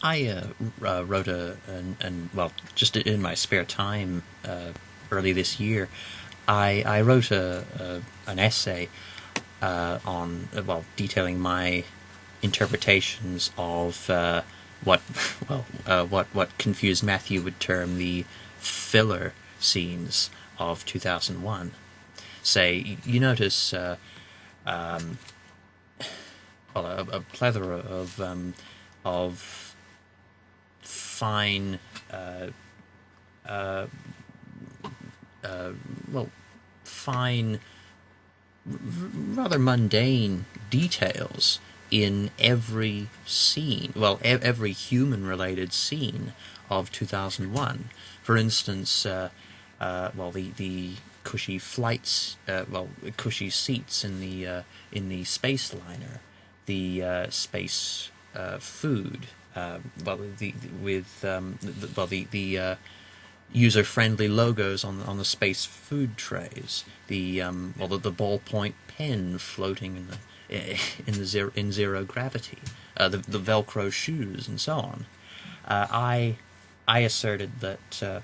I wrote well, just in my spare time early this year, I wrote an essay on well detailing my interpretations of what what confused Matthew would term the filler scenes of 2001. Say you notice well, a plethora of fine well fine rather mundane details in every scene, well, every human-related scene of 2001. For instance, well, the cushy flights, well, cushy seats in the space liner, the space food, well, the user-friendly logos on the space food trays, the well the ballpoint pen floating in zero gravity, the Velcro shoes, and so on. I asserted that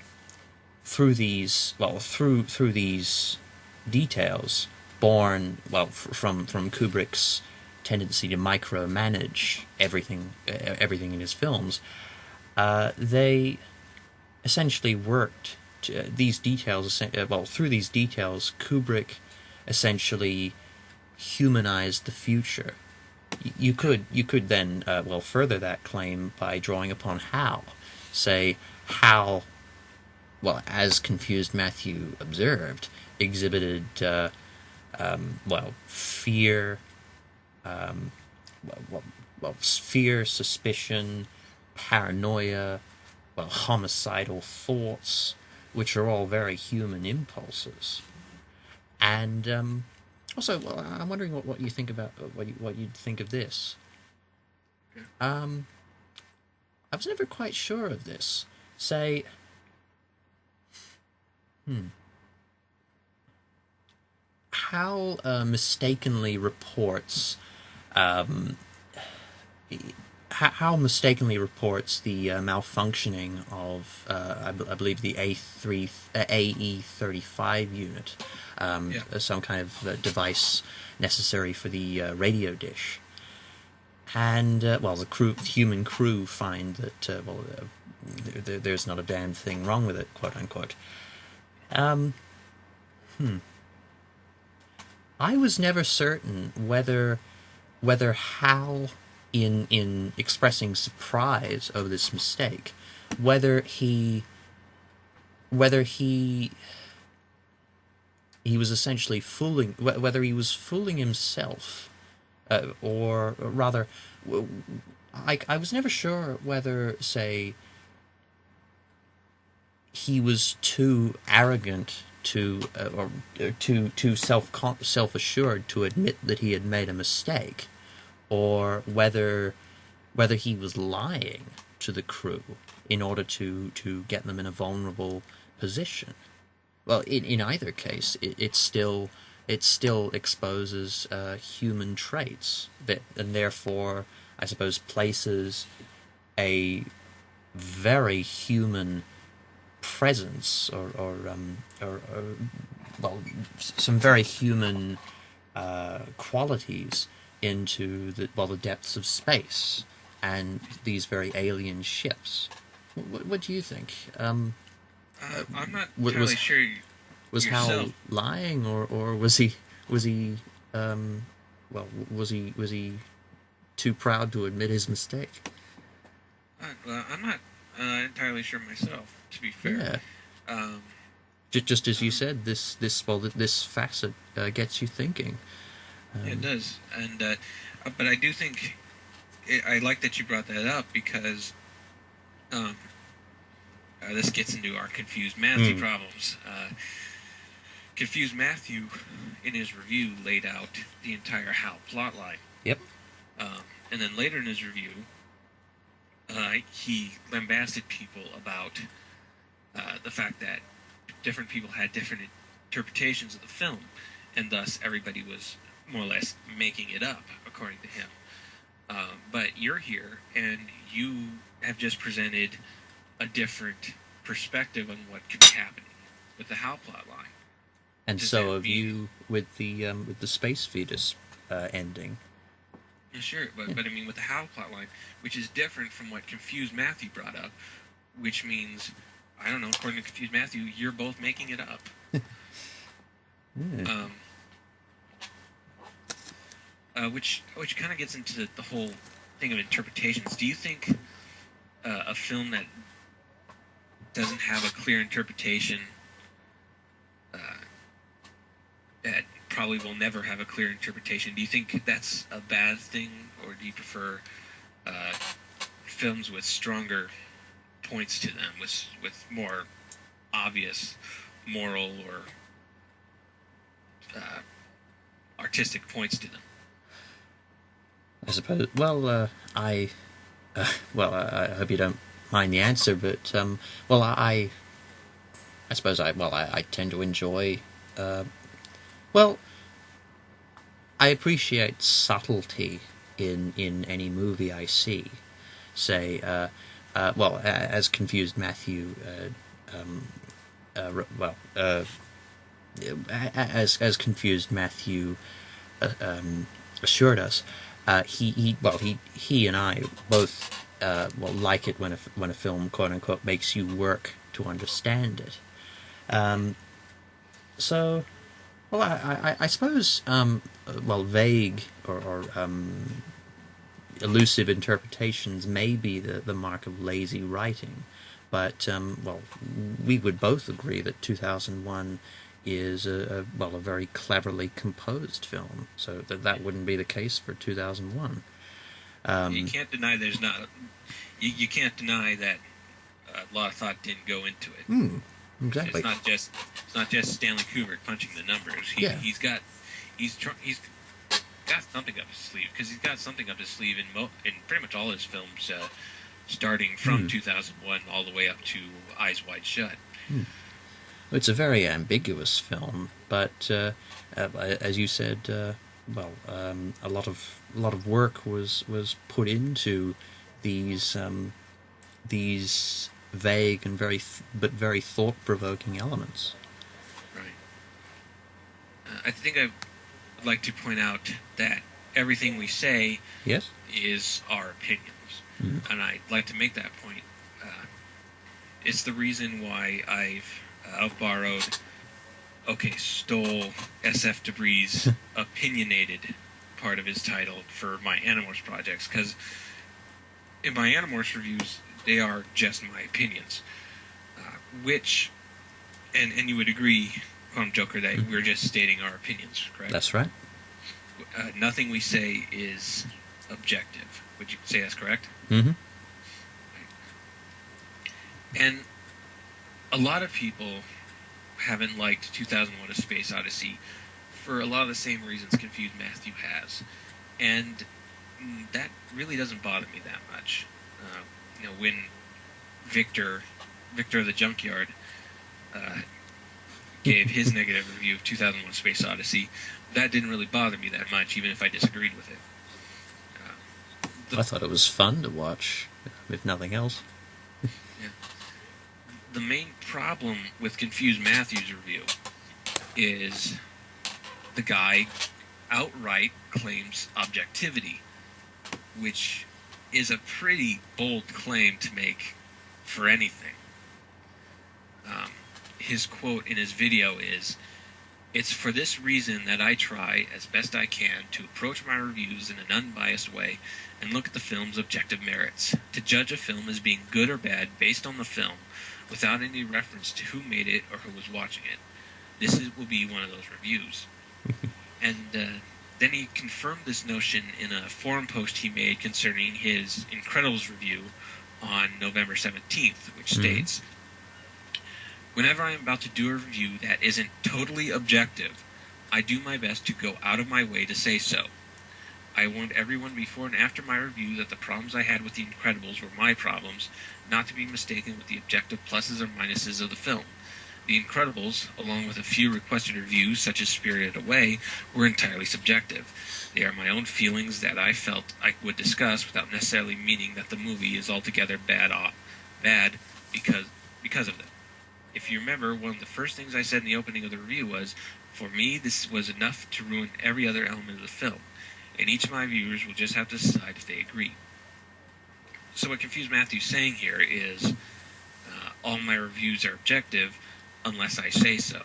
through these details, born well from Kubrick's tendency to micromanage everything in his films, they essentially worked to, these details. Well, through these details, Kubrick essentially humanized the future. You could then well further that claim by drawing upon Hal. Say Hal, well, as confused Matthew observed, exhibited well fear, fear, suspicion, paranoia, well, homicidal thoughts, which are all very human impulses. And also, well, I'm wondering what you think about what you'd think of this. Um, I was never quite sure of this. Say, Hal mistakenly reports um, how mistakenly reports the malfunctioning of I believe the AE-35 unit, Yeah. some kind of device necessary for the radio dish. And well, the human crew, find that well, there's not a damn thing wrong with it, quote unquote. Um, I was never certain whether Hal, in expressing surprise over this mistake, whether he he was essentially fooling, whether he was fooling himself, or rather, I was never sure whether, say, he was too arrogant to or too self assured to admit that he had made a mistake, or whether he was lying to the crew in order to get them in a vulnerable position. Well, in either case, it still exposes human traits that, and therefore, I suppose, places a very human presence, or well, some very human qualities into the depths of space and these very alien ships. What do you think? I'm not entirely Was sure Hal yourself. lying, or was he well was he too proud to admit his mistake? Well, I'm not entirely sure myself, to be fair. Yeah, Um, just as you um, said, this facet gets you thinking. yeah, it Um, does, and but I do think I like that you brought that up because um, this gets into our confused Matthew mm, problems. Confused Matthew, in his review, laid out the entire Hal plotline, yep. and then later in his review, he lambasted people about the fact that different people had different interpretations of the film, and thus everybody was more or less making it up, according to him. But you're here, and you have just presented a different perspective on what could be happening with the Hal plot line. And Does so that have mean? you with the space fetus ending. Yeah, sure, but I mean with the Hal plot line, which is different from what Confused Matthew brought up, which means, I don't know, according to Confused Matthew, you're both making it up. Yeah. Which kind of gets into the whole thing of interpretations. Do you think a film that doesn't have a clear interpretation, uh, that probably will never have a clear interpretation, do you think that's a bad thing, or do you prefer uh, films with stronger points to them, with more obvious moral or artistic points to them? I suppose. Well, I hope you don't mind the answer, but well, I suppose I tend to enjoy. Well, I appreciate subtlety in any movie I see. Say, as Confused Matthew, well, as Confused Matthew assured us, he and I both like it when a film quote unquote makes you work to understand it. So, well, I suppose vague or elusive interpretations may be the mark of lazy writing, but we would both agree that 2001 is a very cleverly composed film, so that wouldn't be the case for 2001. You can't deny there's not. You can't deny that a lot of thought didn't go into it. Exactly. It's not just Stanley Kubrick punching the numbers. Yeah. He's got something up his sleeve, because he's got something up his sleeve in pretty much all his films, starting from 2001 all the way up to Eyes Wide Shut. It's a very ambiguous film, but as you said, a lot of work was put into these vague and but very thought provoking elements. Right. I think I would like to point out that everything we say Yes. is our opinions, and I'd like to make that point. It's the reason why I've stole SF Debris' opinionated part of his title for my Animorphs projects, because in my Animorphs reviews, they are just my opinions, and you would agree, QuantumJoker, that we're just stating our opinions, correct? That's right. Nothing we say is objective. Would you say that's correct? Mm-hmm. And a lot of people haven't liked 2001: A Space Odyssey for a lot of the same reasons Confused Matthew has, and that really doesn't bother me that much. When Victor of the Junkyard, gave his negative review of 2001: Space Odyssey, that didn't really bother me that much, even if I disagreed with it. I thought it was fun to watch, if nothing else. Yeah. The main problem with Confused Matthew's review is the guy outright claims objectivity, which is a pretty bold claim to make for anything. His quote in his video is, "It's for this reason that I try as best I can to approach my reviews in an unbiased way and look at the film's objective merits. To judge a film as being good or bad based on the film, without any reference to who made it or who was watching it. Will be one of those reviews." And then he confirmed this notion in a forum post he made concerning his Incredibles review on November 17th, which states, "Whenever I am about to do a review that isn't totally objective, I do my best to go out of my way to say so. I warned everyone before and after my review that the problems I had with The Incredibles were my problems, not to be mistaken with the objective pluses or minuses of the film. The Incredibles, along with a few requested reviews such as Spirited Away, were entirely subjective. They are my own feelings that I felt I would discuss without necessarily meaning that the movie is altogether bad because of them. If you remember, one of the first things I said in the opening of the review was, for me, this was enough to ruin every other element of the film, and each of my viewers will just have to decide if they agree. So what Confused Matthew's saying here is, all my reviews are objective unless I say so.